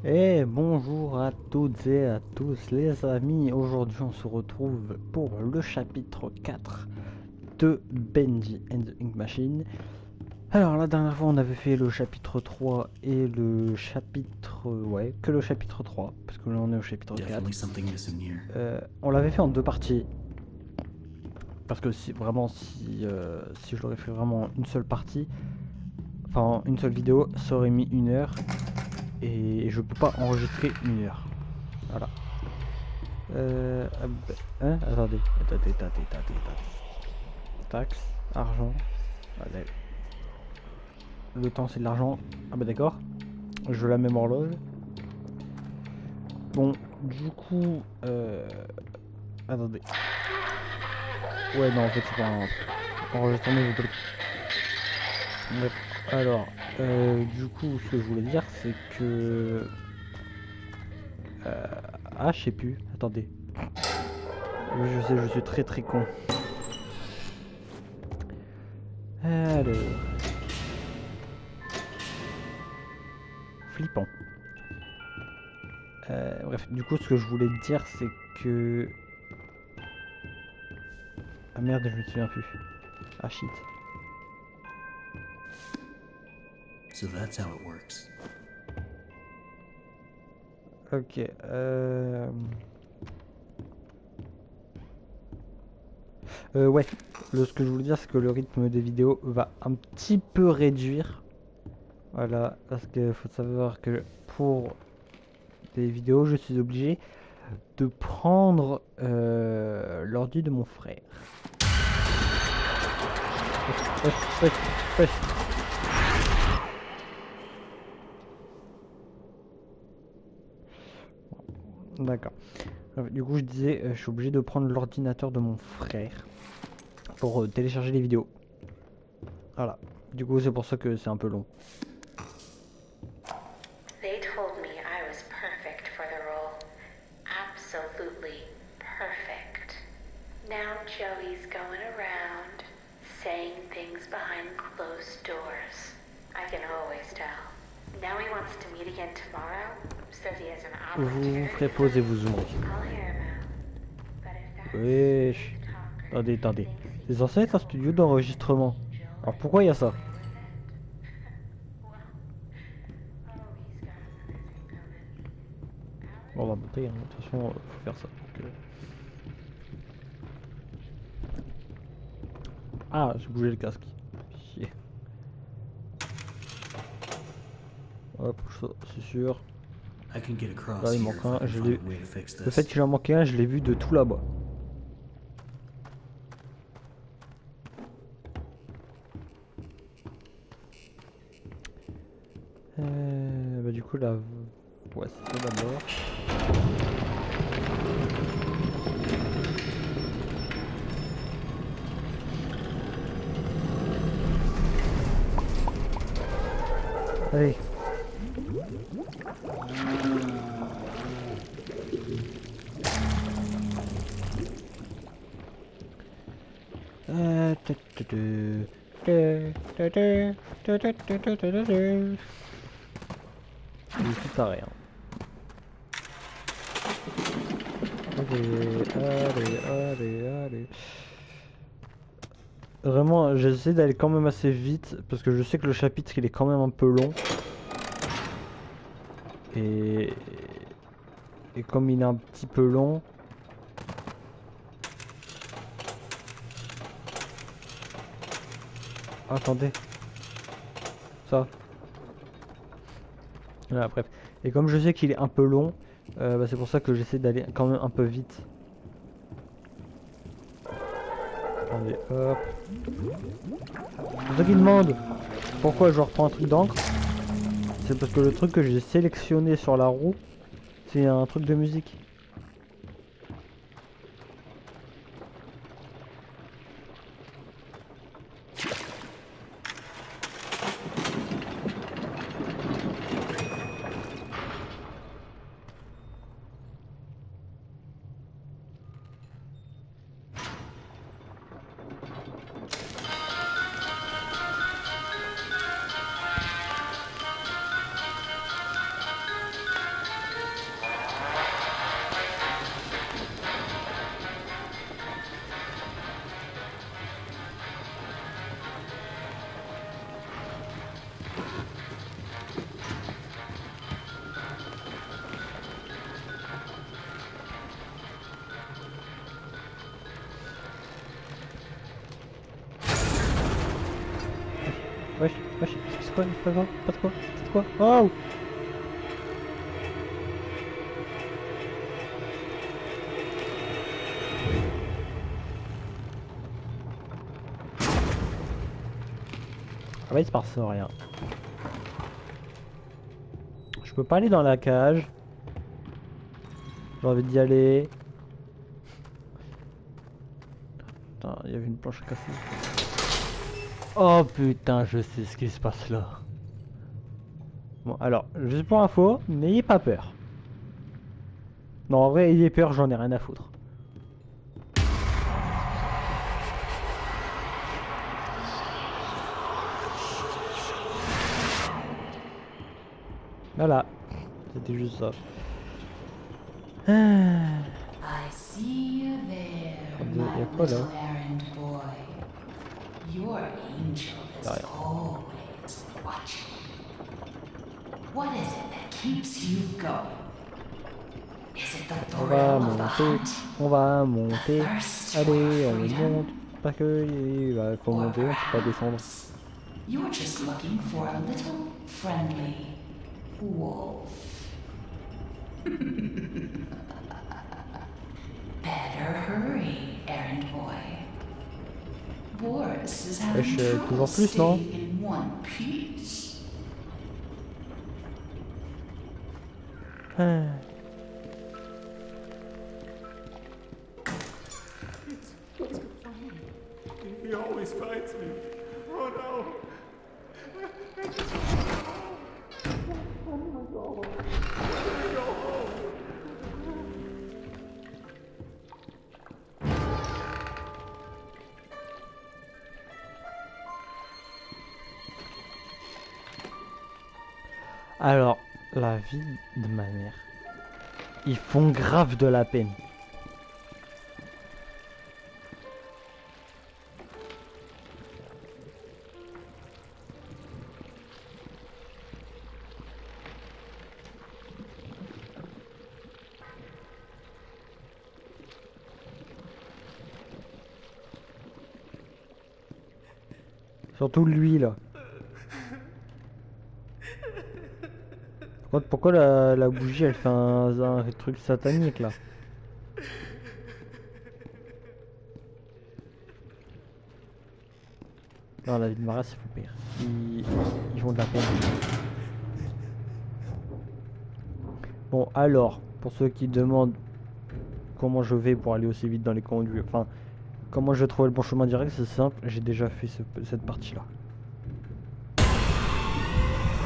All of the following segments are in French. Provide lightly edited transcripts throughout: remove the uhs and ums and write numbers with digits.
Et bonjour à toutes et à tous les amis, aujourd'hui on se retrouve pour le chapitre 4 de Benji and the Ink Machine. Alors la dernière fois on avait fait le chapitre 3 et le chapitre... ouais, que le chapitre 3, parce que là on est au chapitre 4. On l'avait fait en deux parties, parce que si je l'aurais fait vraiment une seule partie, enfin une seule vidéo, ça aurait mis 1 heure, et je peux pas enregistrer 1 heure. Voilà. Attendez. Taxe, argent. Allez. Le temps c'est de l'argent. Ah bah d'accord. Je veux la même horloge. Bon, du coup... Attendez. Ouais, non, en fait c'est pas un... Enregistrement vidéo. Bref. Alors, du coup, ce que je voulais dire, c'est que... Ah, je sais plus. Attendez. Oui, je sais, je suis très très con. Alors... Flippant. Bref, du coup, ce que je voulais dire, c'est que... Ah merde, je me souviens plus. Ah shit. So that's how it works. Ok. Ouais. Ce que je voulais dire, c'est que le rythme des vidéos va un petit peu réduire. Voilà, parce qu'il faut savoir que pour des vidéos, je suis obligé de prendre l'ordi de mon frère. D'accord. Du coup, je disais, je suis obligé de prendre l'ordinateur de mon frère pour télécharger les vidéos. Voilà. Du coup, c'est pour ça que c'est un peu long. They told me I was perfect for the role. Absolutely perfect. Now Joey's going around saying things behind closed doors. I can always tell. Now he wants to meet again tomorrow. Says he has an opportunity. Vous préposez-vous I'll hear him out. But if that Wesh. talker Attendez. thinks he's C'est censé être un studio d'enregistrement. Alors pourquoi il y a ça? Bon, on va monter, hein. De toute façon, faut faire ça. Donc, Ah, j'ai bougé le casque. Chier. Hop, ça, c'est sûr. I can get across Là, il here manque if I un. can find a way to fix Le fait this. qu'il en manquait un, je l'ai vu de tout là-bas. Bah, du coup, là. Ouais, c'est ça d'abord. Allez. C'est pareil. Hein. Allez. Vraiment, j'essaie d'aller quand même assez vite parce que je sais que le chapitre il est quand même un peu long. Et, et comme il est un petit peu long, attendez, ça. Voilà, bref. Et comme je sais qu'il est un peu long, bah, c'est pour ça que j'essaie d'aller quand même un peu vite. Attendez, hop. C'est ça qui demande pourquoi je reprends un truc d'encre. C'est parce que le truc que j'ai sélectionné sur la roue, c'est un truc de musique. quoi, il se passe quoi? Oh! Ah bah il se passe rien. Je peux pas aller dans la cage. J'ai envie d'y aller. Putain, il y avait une planche cassée. Oh putain, je sais ce qui se passe là. Bon, alors, juste pour info, n'ayez pas peur. Non, en vrai, ayez peur, j'en ai rien à foutre. Voilà, c'était juste ça. I see you there, Il y a my quoi là? little errand boy. Your angel is Derrière. always watching. What is it that keeps you going? Is it the On va thrill of the monter, hunt? on va monter. Thirst for Allez, on freedom? monte. Pas que il va faut Or monter, on peut pas descendre. perhaps you're just looking for a little friendly wolf. Better hurry, errand boy. Boris is having Wesh, trouble toujours plus, non? staying in one piece. Ah. He always fights me. Oh no! Alors, la vie de ma mère. Ils font grave de la peine. Surtout lui là. Pourquoi la bougie elle fait un truc satanique là? Non, la vie de ma race, il faut pire. Ils font de la peine. Bon, alors, pour ceux qui demandent comment je vais pour aller aussi vite dans les conduits, enfin, comment je vais trouver le bon chemin direct, c'est simple, j'ai déjà fait cette partie-là.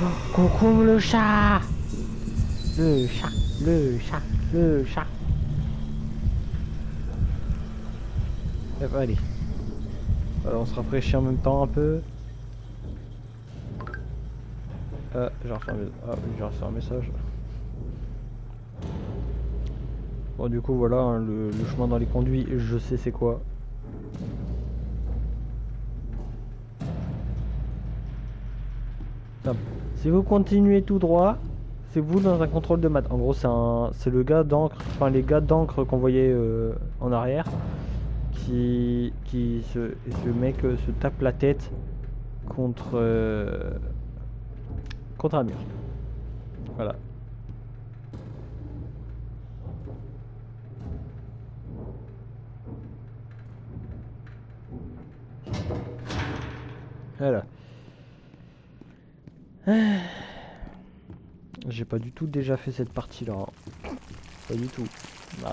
Oh, coucou le chat! Le chat, le chat, le chat. Allez. On se rafraîchit en même temps un peu. J'ai reçu un message. Bon, du coup, voilà, hein, le chemin dans les conduits, je sais c'est quoi. Simple. Si vous continuez tout droit, c'est vous dans un contrôle de maths. En gros, c'est le gars d'encre, enfin les gars d'encre qu'on voyait en arrière, ce mec se tape la tête contre un mur. Voilà. Voilà. J'ai pas du tout déjà fait cette partie là. Pas du tout. Non.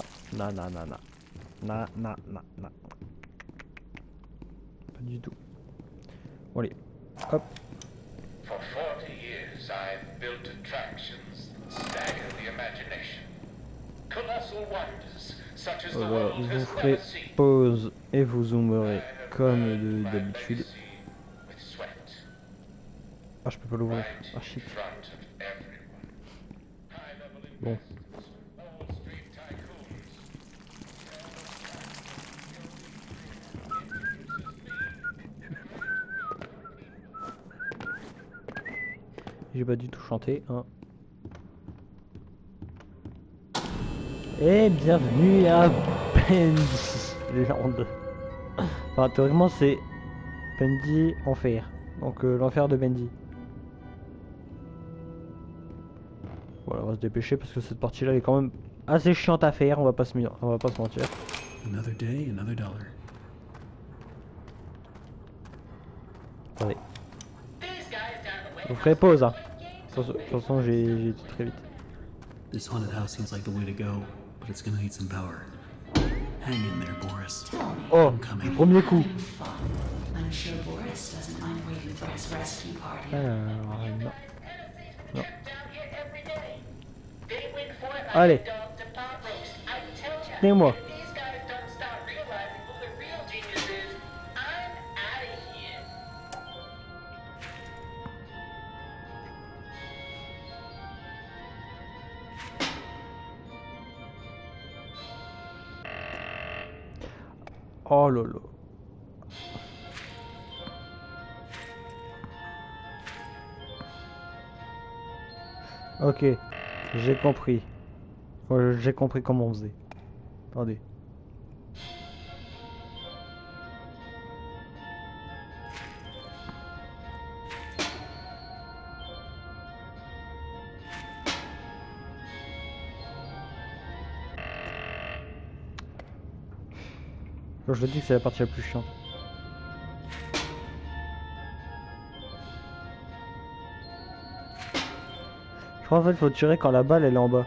Pas du tout. Bon, allez. Hop. For 40 years, I've built attractions that stagger the imagination. Colossal wonders, such as the Voilà, world vous has ferez never seen. pause et vous zoomerez I have comme earned my d'habitude. legacy with sweat, Ah, je peux pas l'ouvrir. right Ah, in shit. front of everyone. High-level Bon. investors, Wall Street tycoons. J'ai pas du tout chanté, hein. Et bienvenue à Bendyland. Enfin, théoriquement, c'est Bendy Enfer. Donc, l'enfer de Bendy. Voilà, on va se dépêcher parce que cette partie-là est quand même assez chiante à faire, on va pas se mentir. Another day, another dollar. Attendez. Vous ferez pause, hein. De toute façon, j'ai dit très vite. This haunted house seems like the way to go, but it's gonna need some power. Hang in there, Boris. Oh, I'm coming. premier coup. Fun. I'm sure Boris doesn't mind waiting for his rescue party. Non. Non. They went for it like Allez. a dog to pot roast. I tell ya, Tenez-moi. if these guys don't start realizing who the real genius is, I'm out of here. Oh lolo. Ok, j'ai compris. J'ai compris comment on faisait. Attendez. Je dis que c'est la partie la plus chiante. Je crois en fait qu'il faut tirer quand la balle elle est en bas.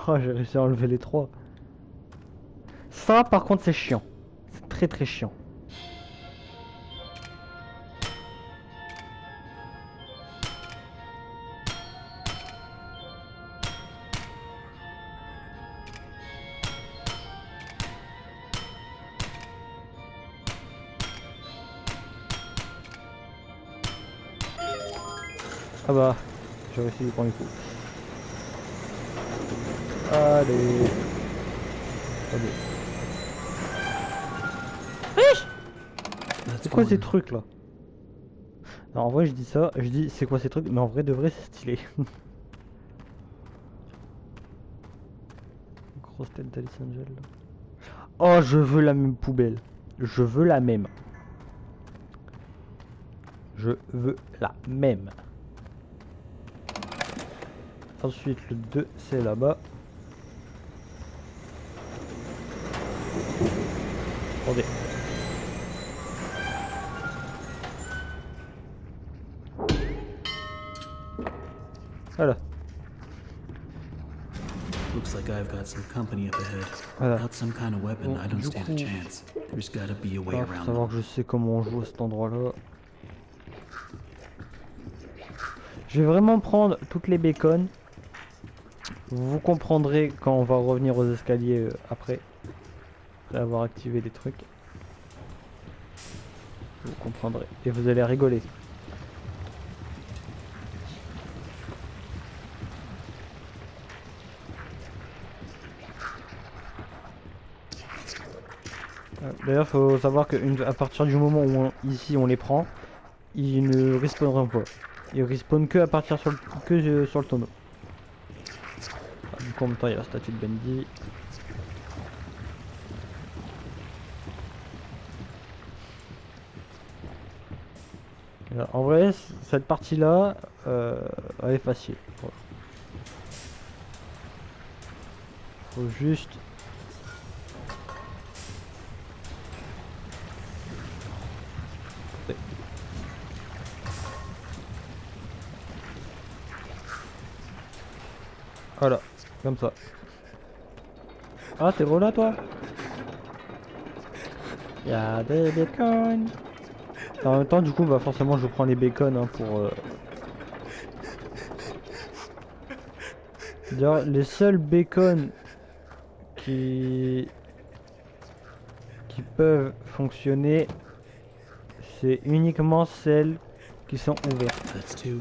Oh, j'ai réussi à enlever les trois. Ça par contre c'est chiant. C'est très très chiant. Ah bah, j'ai réussi du premier coup. Allez. Allez. That's C'est quoi ces one. trucs là? Non, en vrai je dis ça, je dis c'est quoi ces trucs, mais en vrai de vrai c'est stylé. Grosse tête d'Alice Angel. Oh, je veux la même poubelle. Je veux la même. Je veux la même. Ensuite le 2 c'est là-bas. Attendez. Voilà. Looks like I've got some company up ahead. Voilà. Without some kind of weapon, Bon, I don't du stand a coup- chance. There's gotta be a way Ah, faut around savoir them. que je sais comment on joue à cet endroit-là. Je vais vraiment prendre toutes les bacons. Vous comprendrez quand on va revenir aux escaliers après avoir activé les trucs. Vous comprendrez et vous allez rigoler. D'ailleurs, faut savoir qu'à partir du moment où ici on les prend, ils ne respawneront pas. Ils respawnent que à partir sur le tonneau. Ah, du coup, en même temps, il y a la statue de Bendy. Là, en vrai, cette partie-là, elle est facile. Voilà. Faut juste. Voilà, comme ça. Ah, t'es gros là, toi? Y'a des bacon. Et en même temps, du coup, bah forcément, je prends les bacon hein, pour. D'ailleurs, les seuls bacon qui peuvent fonctionner, c'est uniquement celles qui sont ouvertes. That's two.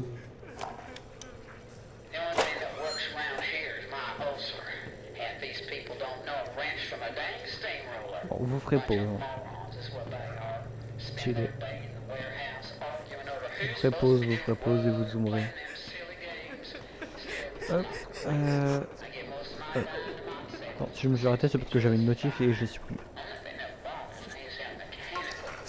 The only thing that works around here is my ulcer. Half these people don't know a wrench from a dang steamroller. Bon, vous ferez pas. Bunch of Hein. morons is what they are. Spend Stylé. their day in the warehouse arguing over who's Vous ferez supposed pause, to vous get ferez the pause et role, vous zoomerez. playing them silly games. Hop. I get most of my time to myself. Non, si je me suis arrêté, c'est parce que j'avais une notif et je l'ai supprimé. Nothing that bothers me is that mechanical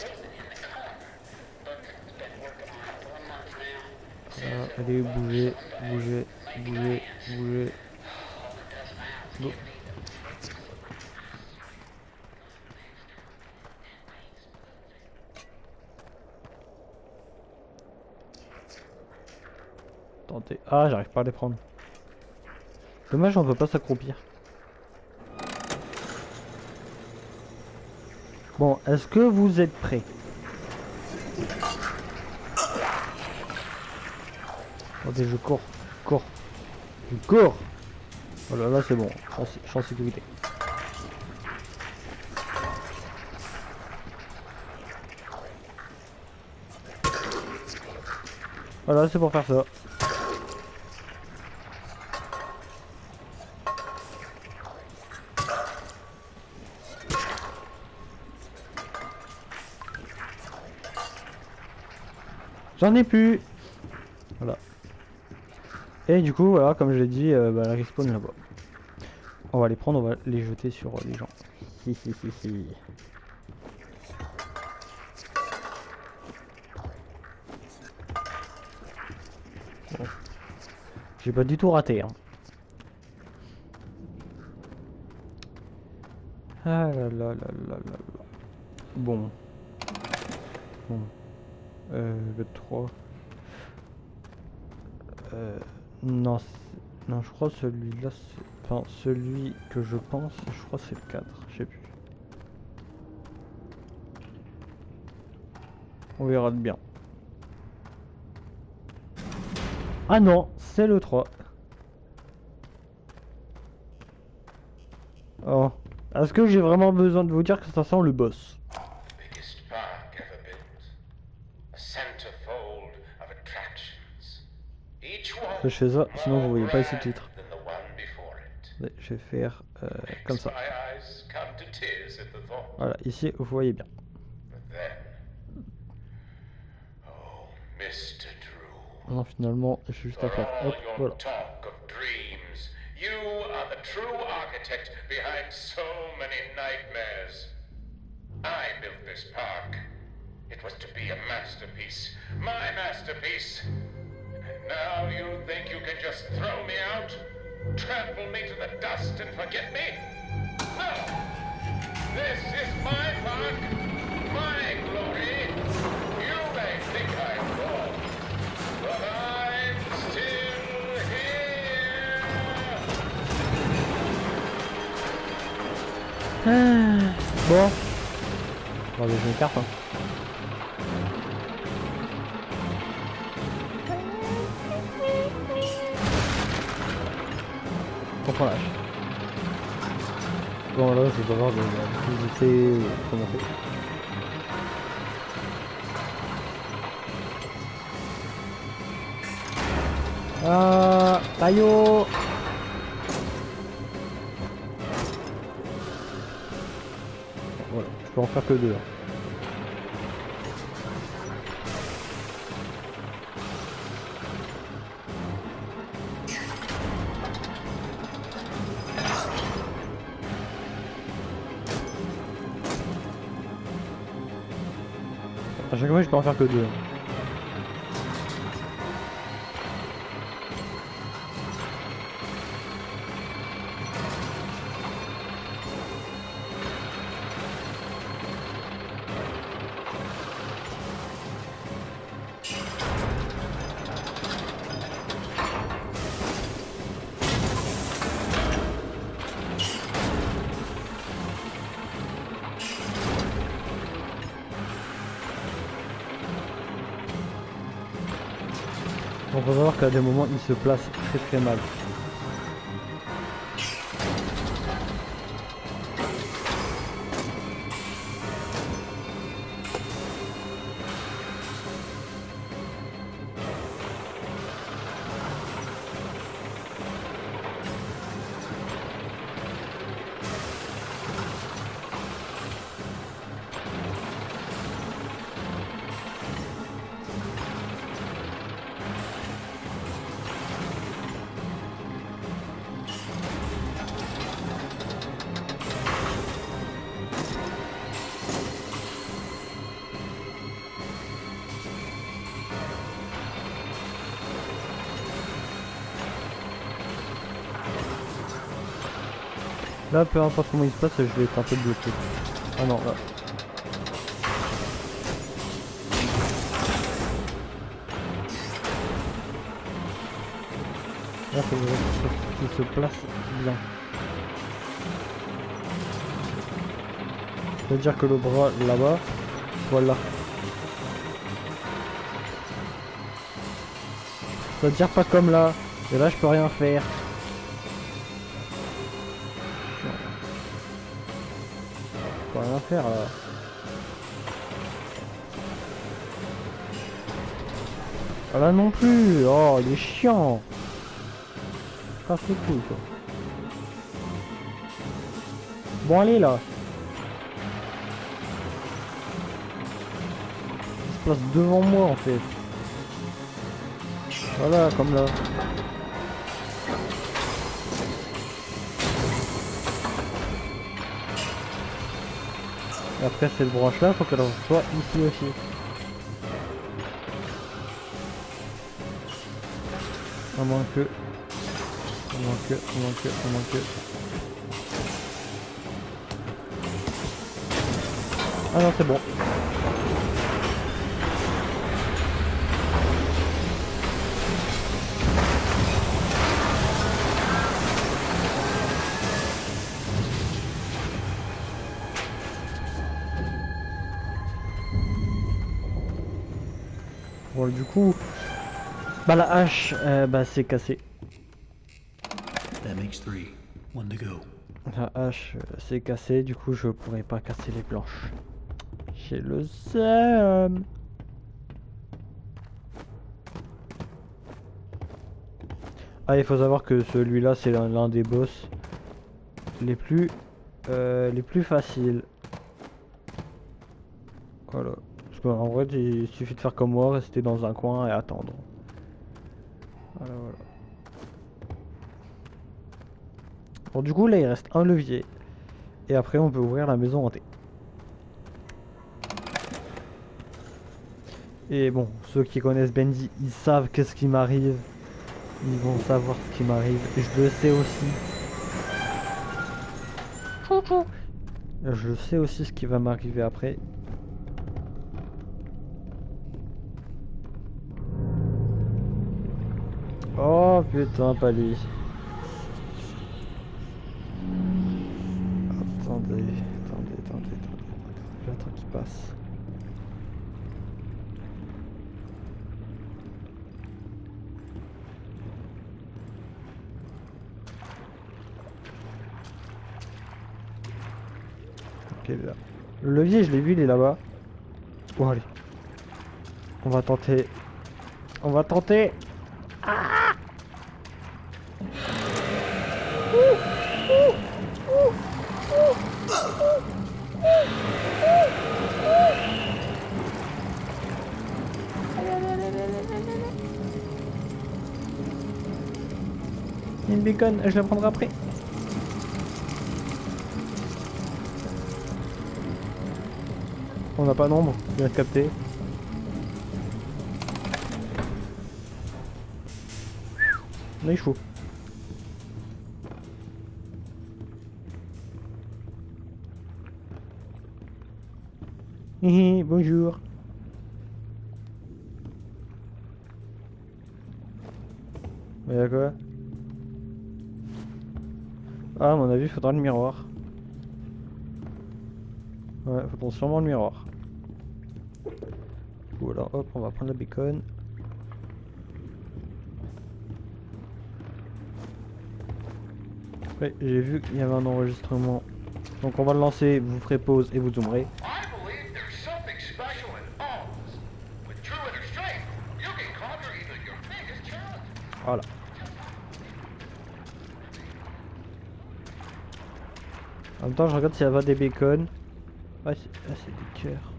Allez, bougez, bougez, bougez, bougez. Bon. Tentez. Ah, j'arrive pas à les prendre. Dommage, on peut pas s'accroupir. Bon, est-ce que vous êtes prêts? Attendez, je cours, je cours. Voilà, là c'est bon, je suis en sécurité. Voilà, c'est pour faire ça. J'en ai plus. Voilà. Et du coup, voilà, comme je l'ai dit, bah, la respawn est là-bas. On va les prendre, on va les jeter sur les gens. Bon. J'ai pas du tout raté, hein. Ah là là là là là là. Bon. Bon. Le 3. Non, non, je crois celui-là, enfin celui que je pense, je crois c'est le 4, je sais plus. On verra de bien. Ah non, c'est le 3. Oh, est-ce que j'ai vraiment besoin de vous dire que ça sent le boss? Biggest park ever built. A centerfold of attractions. Each one Je fais ça, sinon vous voyez pas ici le more titre. grand than the one before it. Ouais, je vais faire comme ça. My eyes come to tears at the thought. Voilà, ici vous voyez bien. But then, oh, Mr. Drew, Non, finalement, j'ai juste à for faire. all Hop, your voilà. talk of dreams, you are the true architect behind so many nightmares. I built this park. It was to be a masterpiece, my masterpiece. And now you think you can just throw me out, trample me to the dust and forget me? No! This is my park, my glory. You may think I'm gone, but I'm still here. Bon. On va jouer une carte, hein. On lâche. Bon là je vais avoir de visiter comment on fait. Ah, Tayo. Voilà, je peux en faire que deux. À chaque fois je peux en faire que deux. On va voir qu'à des moments il se place très très mal. Là, peu importe comment il se passe, je vais tenter de bloquer. Ah non, là. Là, faut qu'il se place bien. Ça veut dire que le bras là-bas, voilà. Ça veut dire pas comme là. Et là, je peux rien faire. Je peux rien faire là. Ah là non plus. Oh, il est chiant. Casse les couilles quoi. Bon allez là. Il se place devant moi en fait. Voilà, comme là. Et après cette branche là, faut qu'elle soit ici aussi. À moins que. Ah non, c'est bon. Bon, du coup, bah la hache, bah c'est cassé. That makes 3. 1 to go. La hache, c'est cassé, du coup je pourrais pas casser les planches. J'ai le seum. Ah, il faut savoir que celui-là c'est l'un des boss les plus faciles. Voilà. Parce qu'en vrai, il suffit de faire comme moi, rester dans un coin et attendre. Voilà, voilà. Bon, du coup, là, il reste un levier. Et après, on peut ouvrir la maison hantée. Et bon, ceux qui connaissent Bendy, ils savent qu'est-ce qui m'arrive. Ils vont savoir ce qui m'arrive. Je le sais aussi. Je sais aussi ce qui va m'arriver après. Oh putain, pas lui. Attendez. J'attends qu'il passe. Ok, là. Le levier, je l'ai vu, il est là-bas. Bon, allez. On va tenter. Il y a une bacon, je la prendrai après. On n'a pas nombre, bien capté. Là il faut. Bonjour. Mais y'a quoi? Ah, à mon avis, il faudra le miroir. Ouais, faudra sûrement le miroir. Voilà, hop, on va prendre la bacon. Ouais, j'ai vu qu'il y avait un enregistrement. Donc on va le lancer, vous ferez pause et vous zoomerez. Voilà. En même temps, je regarde s'il y avait des bacon. Ouais, c'est des cœurs.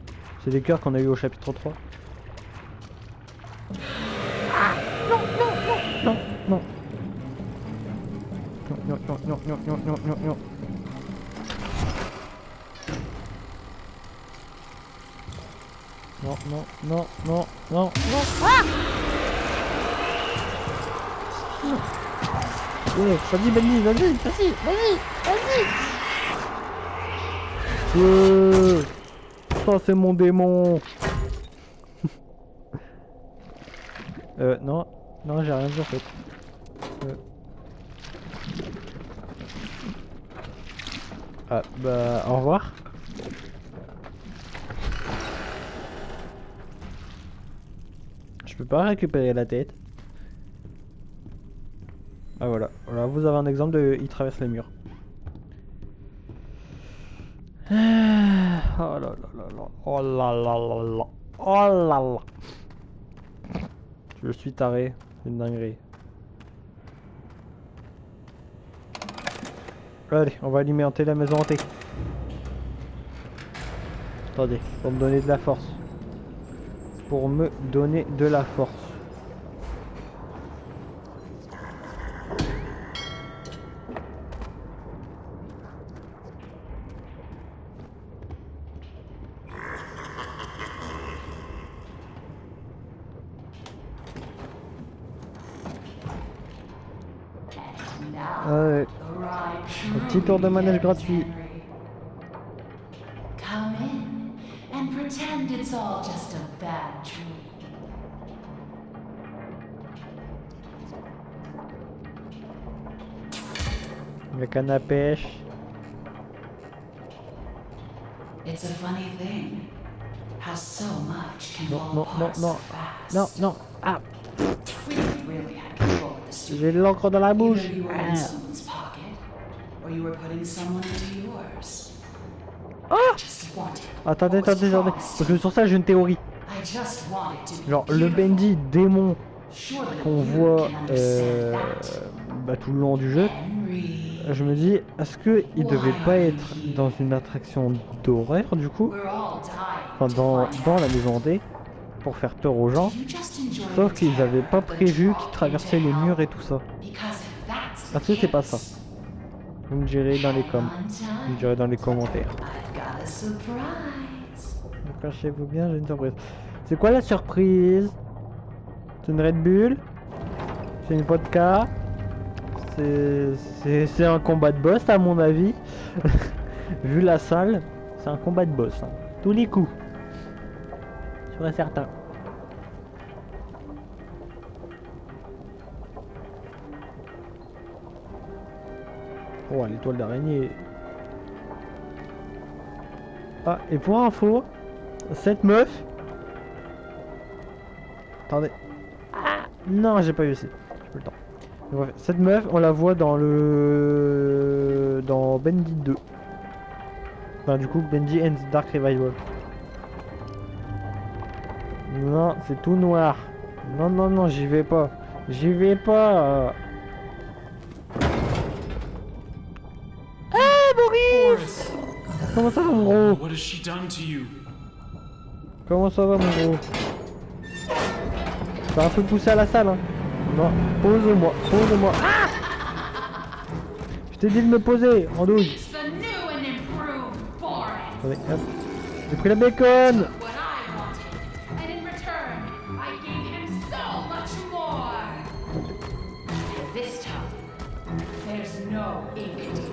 C'est des cœurs qu'on a eu au chapitre 3. Ah, non. Non. Non. Ah! Vas-y, Benny, vas-y. Ça c'est mon démon. Non, non j'ai rien dit en fait. Ah bah au revoir. Je peux pas récupérer la tête. Ah voilà, voilà vous avez un exemple de il traverse les murs. Oh là là là là, oh là là là là, oh là là. Je suis taré, c'est une dinguerie. Allez, on va alimenter la maison hantée. Attendez, pour me donner de la force. Pour me donner de la force. Ouais. Un petit tour de manège gratuit. Come in and pretend it's all just a bad dream. Le canne à pêche. It's a funny thing how so much can Non, fall non, non, apart non. so fast. Non, non. Ah, We really had control of the studio. j'ai de l'encre dans la bouche. Either you were in Ah. someone's pocket, or you were putting someone into yours. Ah. I just wanted Attendez, what was attendez, attendez. promised. Parce que sur ça j'ai une théorie. I just wanted to be Genre le beautiful. Bendy démon Surely qu'on you voit can understand that. bah, tout le long du jeu. Henry, Je me dis, est-ce qu'il devait pas être dans une attraction d'horreur du coup? we're all dying Enfin to dans find la maison hantée pour faire peur aux gens. You just enjoy Sauf the qu'ils terror, avaient pas but prévu drop qu'ils traversaient into les hell. murs et tout ça. Because if that's the Parce que c'est pas ça. case, Vous me direz dans les hang coms. on Vous me tight. direz dans les commentaires. I've got a surprise. Cachez-vous bien, j'ai une surprise. C'est quoi la surprise? C'est une Red Bull? C'est une vodka? C'est un combat de boss à mon avis. Vu la salle, c'est un combat de boss. Hein. Tous les coups. Sûr et certain. Oh, l'étoile d'araignée. Ah, et pour info, cette meuf... Attendez. Ah, non, j'ai pas vu ici. J'ai pas le temps. Bref, cette meuf, on la voit dans le... dans Bendy 2. Enfin, du coup, Bendy and Dark Revival. Non, c'est tout noir. Non, non, non, j'y vais pas. J'y vais pas. Ah, Boris! Boris! Comment ça va, mon gros? What has she done to you? Comment ça va, mon gros? T'as un peu poussé à la salle, hein? Non, pose-moi, pose-moi. Ah! Je t'ai dit de me poser, en douille. It's the new and improved Boris. Attendez, hop. J'ai pris la bacon. What I wanted, and in return, I gave him so much more. And this time, there's no ink deal,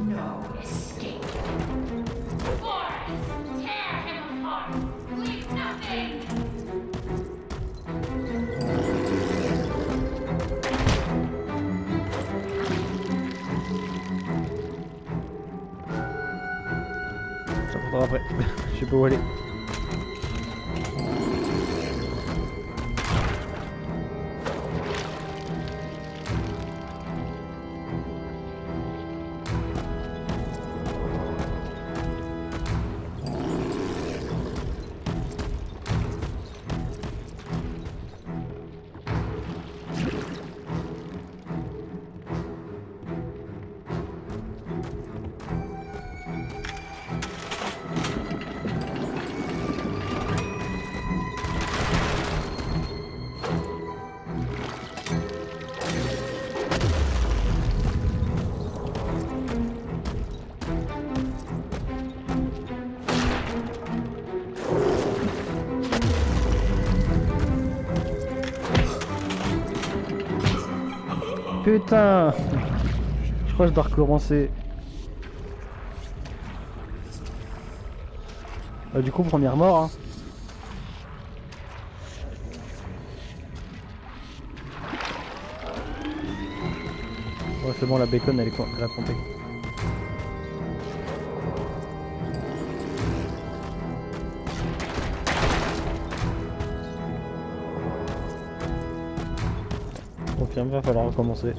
no escape. Boris, tear him apart. Leave nothing. Ça faudra après. Je sais pas où aller. Putain! Je crois que je dois recommencer. Du coup, première mort. Hein. Ouais, c'est bon, la bacon elle a compté. Confirme, va falloir recommencer.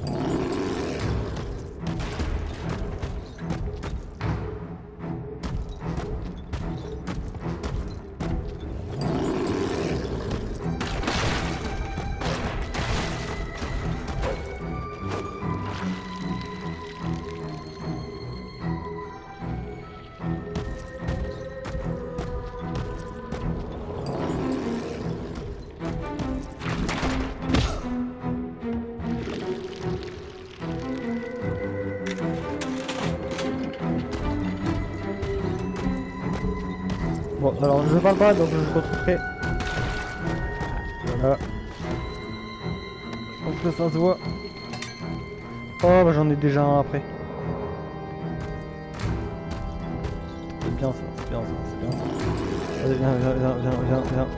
Bon, alors je parle pas, donc je concentrerai. Voilà. Je pense que ça se voit. Oh, bah j'en ai déjà un après. C'est bien ça, c'est bien ça, c'est bien ça. Allez, viens.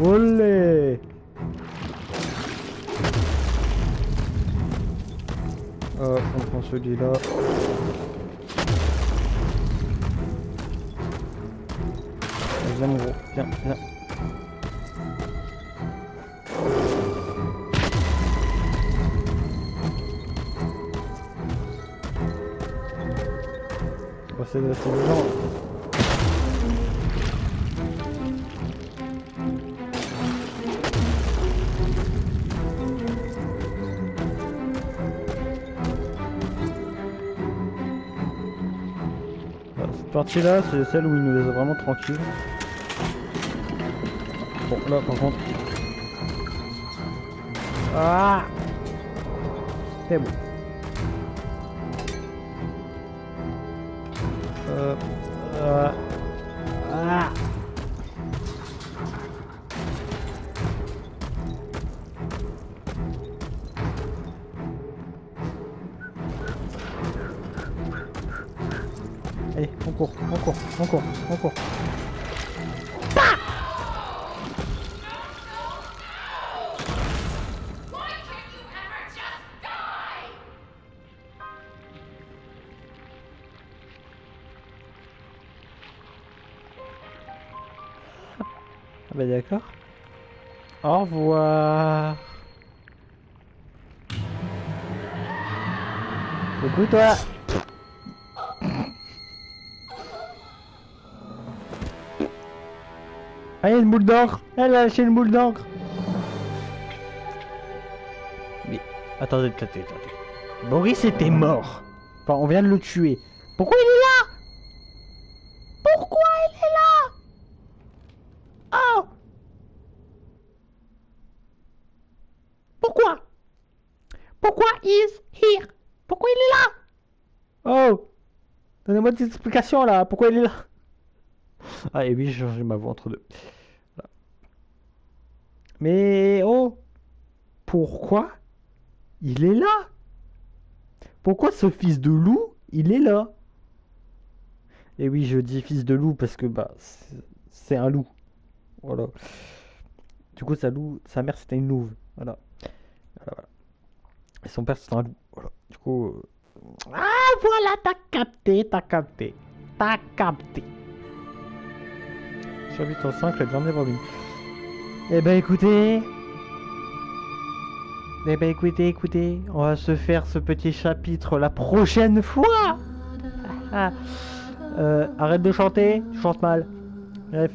Olé! On prend celui-là. Viens mon gros, viens. Bon, c'est le genre. Voilà, cette partie là, c'est celle où il nous laisse vraiment tranquilles. Bon, là, par contre... Ah! C'est bon. Ah! Allez, on court. Ah bah d'accord. Au revoir. Coucou toi. Ah, il y a une boule d'encre. Elle a lâché une boule d'encre. Mais attendez. Boris était mort. Enfin, on vient de le tuer. Pourquoi il est là? Pourquoi il est là? Oh! Pourquoi is here? Pourquoi il est là? Oh! Donnez-moi des explications là, pourquoi il est là? Ah et oui, j'ai changé ma voix entre deux. Voilà. Mais oh! Pourquoi il est là? Pourquoi ce fils de loup, il est là? Et oui, je dis fils de loup parce que bah c'est un loup. Voilà. Du coup, sa mère c'était une louve. Voilà. Et son père c'était un loup. Voilà. Du coup. Ah voilà, t'as capté. Chapitre 5, le dernier volume. Eh ben écoutez, on va se faire ce petit chapitre la prochaine fois. Arrête de chanter, tu chantes mal. Bref.